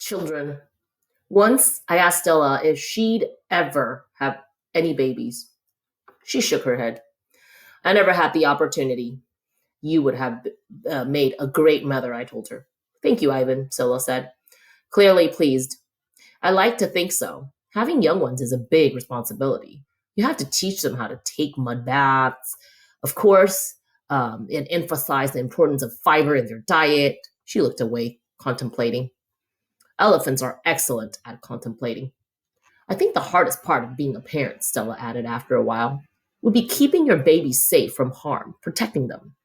Children. Once I asked Stella if she'd ever have any babies. She shook her head. I never had the opportunity. You would have made a great mother, I told her. Thank you, Ivan, Stella said, clearly pleased. I like to think so. Having young ones is a big responsibility. You have to teach them how to take mud baths, of course, and emphasize the importance of fiber in their diet. She looked away, contemplating. Elephants are excellent at contemplating. I think the hardest part of being a parent, Stella added after a while, would be keeping your babies safe from harm, protecting them.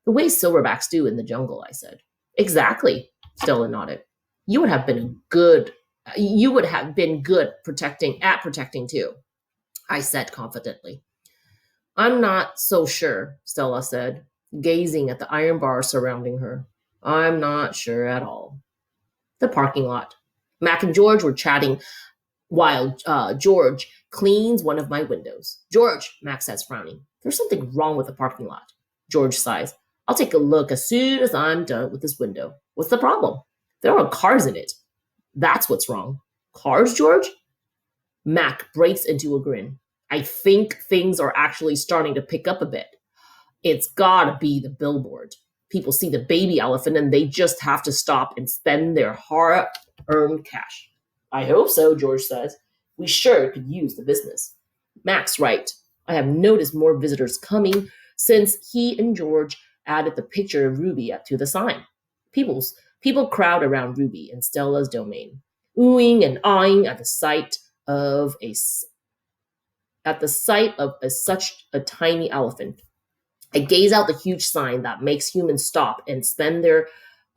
The way silverbacks do in the jungle, I said. Exactly, Stella nodded. You would have been good you would have been good protecting too, I said confidently. I'm not so sure, Stella said, gazing at the iron bars surrounding her. I'm not sure at all. The parking lot. Mac and George were chatting while George cleans one of my windows. George, Mac says, frowning. There's something wrong with the parking lot. George sighs. I'll take a look as soon as I'm done with this window. What's the problem? There are cars in it. That's what's wrong. Cars, George? Mac breaks into a grin. I think things are actually starting to pick up a bit. It's gotta be the billboard. People see the baby elephant and they just have to stop and spend their hard-earned cash. I hope so, George says. We sure could use the business. Mac's right. I have noticed more visitors coming since he and George added the picture of Ruby to the sign. People crowd around Ruby in Stella's domain, oohing and awing at the sight of such a tiny elephant. I gaze out the huge sign that makes humans stop and spend their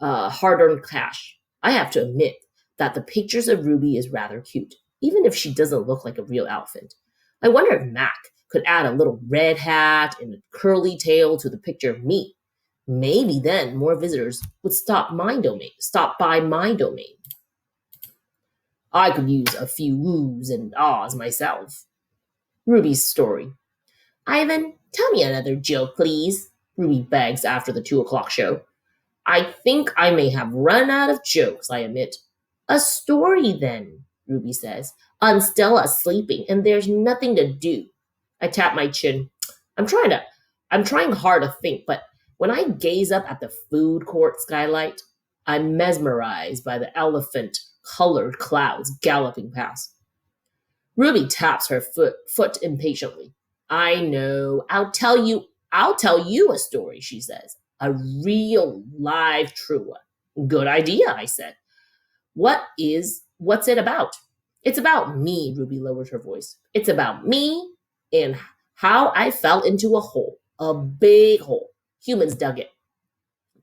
hard-earned cash. I have to admit that the pictures of Ruby is rather cute, even if she doesn't look like a real elephant. I wonder if Mac could add a little red hat and a curly tail to the picture of me. Maybe then more visitors would stop by my domain. I could use a few woos and ahs myself. Ruby's story. Ivan, tell me another joke, please, Ruby begs after the 2 o'clock show. I think I may have run out of jokes, I admit. A story, then, Ruby says. Stella sleeping, and there's nothing to do. I tap my chin. I'm trying hard to think, but when I gaze up at the food court skylight, I'm mesmerized by the elephant-colored clouds galloping past. Ruby taps her foot impatiently. I know. I'll tell you a story, she says. A real, live, true one. Good idea, I said. What's it about? It's about me, Ruby lowered her voice. It's about me and how I fell into a hole. A big hole. Humans dug it.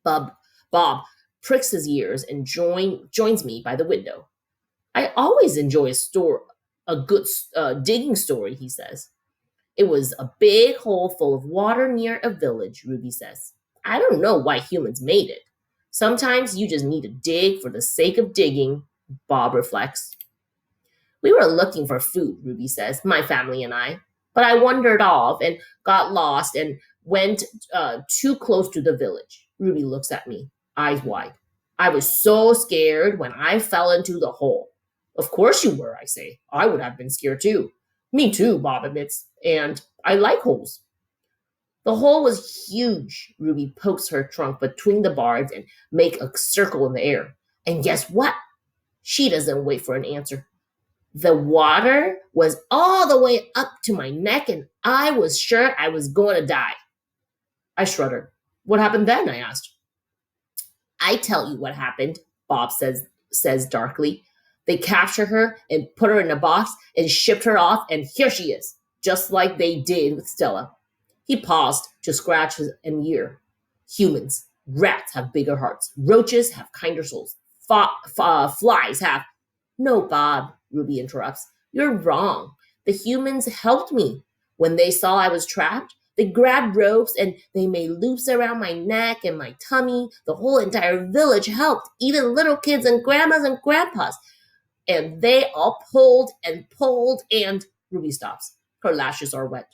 Bob pricks his ears and joins me by the window. I always enjoy a good digging story, he says. It was a big hole full of water near a village, Ruby says. I don't know why humans made it. Sometimes you just need to dig for the sake of digging, Bob reflects. We were looking for food, Ruby says, my family and I. But I wandered off and got lost and went too close to the village. Ruby looks at me, eyes wide. I was so scared when I fell into the hole. Of course you were, I say. I would have been scared too. Me too, Bob admits, and I like holes. The hole was huge. Ruby pokes her trunk between the barbs and make a circle in the air. And guess what? She doesn't wait for an answer. The water was all the way up to my neck, and I was sure I was going to die. I shuddered. What happened then? I asked. I tell you what happened, Bob says darkly. They captured her and put her in a box and shipped her off, and here she is, just like they did with Stella. He paused to scratch an ear. Humans, rats have bigger hearts. Roaches have kinder souls. Flies have... No, Bob, Ruby interrupts. You're wrong. The humans helped me. When they saw I was trapped, they grabbed ropes and they made loops around my neck and my tummy. The whole entire village helped, even little kids and grandmas and grandpas. And they all pulled and Ruby stops. Her lashes are wet.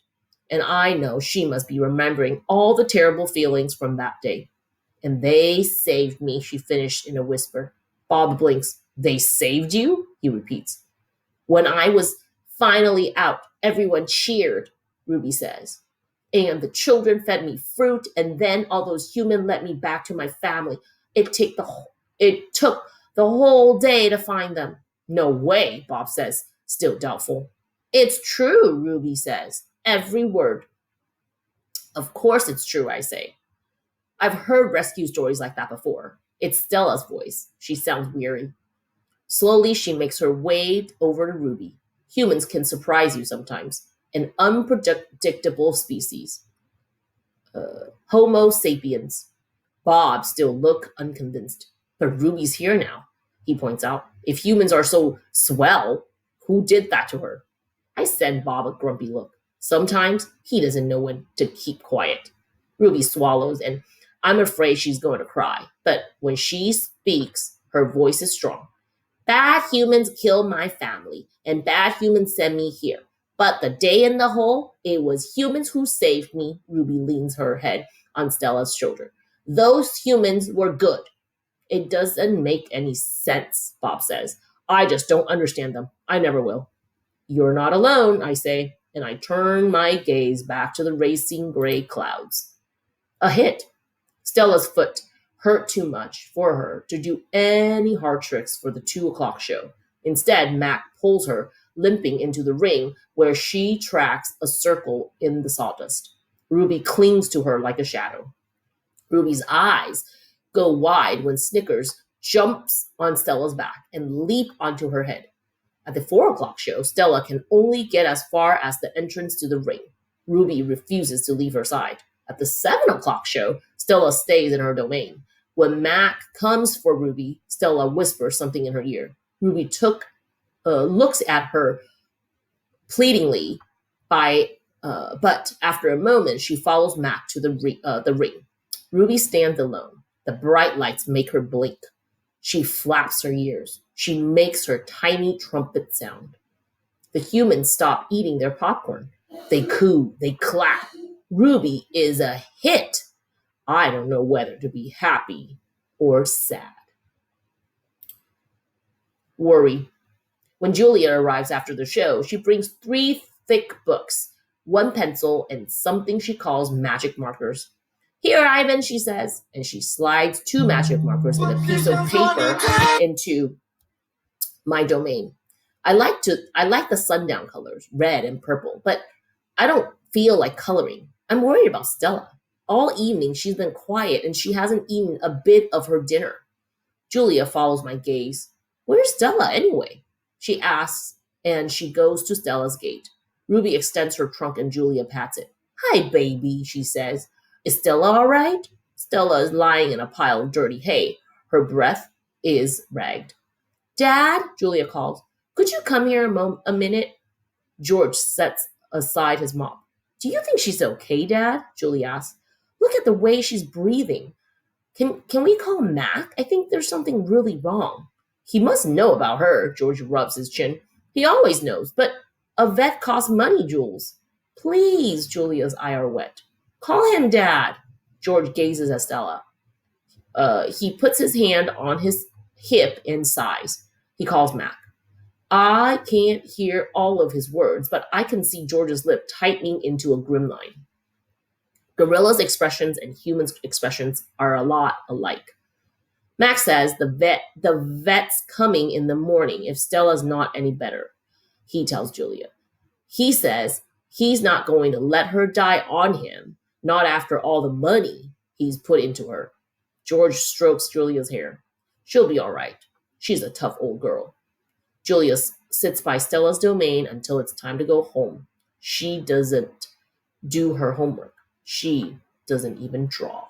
And I know she must be remembering all the terrible feelings from that day. And they saved me, she finished in a whisper. Bob blinks. They saved you? He repeats. When I was finally out, everyone cheered, Ruby says. And the children fed me fruit, and then all those humans led me back to my family. It took the whole day to find them. No way, Bob says, still doubtful. It's true, Ruby says. Every word. Of course it's true, I say. I've heard rescue stories like that before. It's Stella's voice. She sounds weary. Slowly, she makes her way over to Ruby. Humans can surprise you sometimes. An unpredictable species. Homo sapiens. Bob still look unconvinced. But Ruby's here now, he points out. If humans are so swell, who did that to her? I send Bob a grumpy look. Sometimes he doesn't know when to keep quiet. Ruby swallows, and I'm afraid she's going to cry. But when she speaks, her voice is strong. Bad humans killed my family, and bad humans sent me here. But the day in the hole, it was humans who saved me. Ruby leans her head on Stella's shoulder. Those humans were good. It doesn't make any sense, Bob says. I just don't understand them. I never will. You're not alone, I say, and I turn my gaze back to the racing gray clouds. A hit. Stella's foot hurt too much for her to do any hard tricks for the 2:00 show. Instead, Mac pulls her, limping into the ring where she tracks a circle in the sawdust. Ruby clings to her like a shadow. Ruby's eyes go wide when Snickers jumps on Stella's back and leap onto her head. At the 4:00 show, Stella can only get as far as the entrance to the ring. Ruby refuses to leave her side. At the 7:00 show, Stella stays in her domain. When Mac comes for Ruby, Stella whispers something in her ear. Ruby looks at her pleadingly, but after a moment, she follows Mac to the ring. Ruby stands alone. The bright lights make her blink. She flaps her ears. She makes her tiny trumpet sound. The humans stop eating their popcorn. They coo, they clap. Ruby is a hit. I don't know whether to be happy or sad. Worry. When Julia arrives after the show, she brings 3 thick books, 1 pencil, and something she calls magic markers. Here, Ivan, she says, and she slides 2 magic markers and a piece of paper into my domain. I like the sundown colors, red and purple, but I don't feel like coloring. I'm worried about Stella. All evening, she's been quiet and she hasn't eaten a bit of her dinner. Julia follows my gaze. Where's Stella anyway? She asks, and she goes to Stella's gate. Ruby extends her trunk and Julia pats it. Hi, baby, she says. Is Stella all right? Stella is lying in a pile of dirty hay. Her breath is ragged. Dad, Julia calls. Could you come here a minute? George sets aside his mop. Do you think she's okay, Dad? Julie asks. Look at the way she's breathing. Can we call Mac? I think there's something really wrong. He must know about her, George rubs his chin. He always knows, but a vet costs money, Jules. Please, Julia's eyes are wet. Call him Dad. George gazes at Stella. He puts his hand on his hip and sighs. He calls Mac. I can't hear all of his words, but I can see George's lip tightening into a grim line. Gorilla's expressions and humans' expressions are a lot alike. Max says the vet's coming in the morning if Stella's not any better, he tells Julia. He says he's not going to let her die on him, not after all the money he's put into her. George strokes Julia's hair. She'll be all right. She's a tough old girl. Julia sits by Stella's domain until it's time to go home. She doesn't do her homework. She doesn't even draw.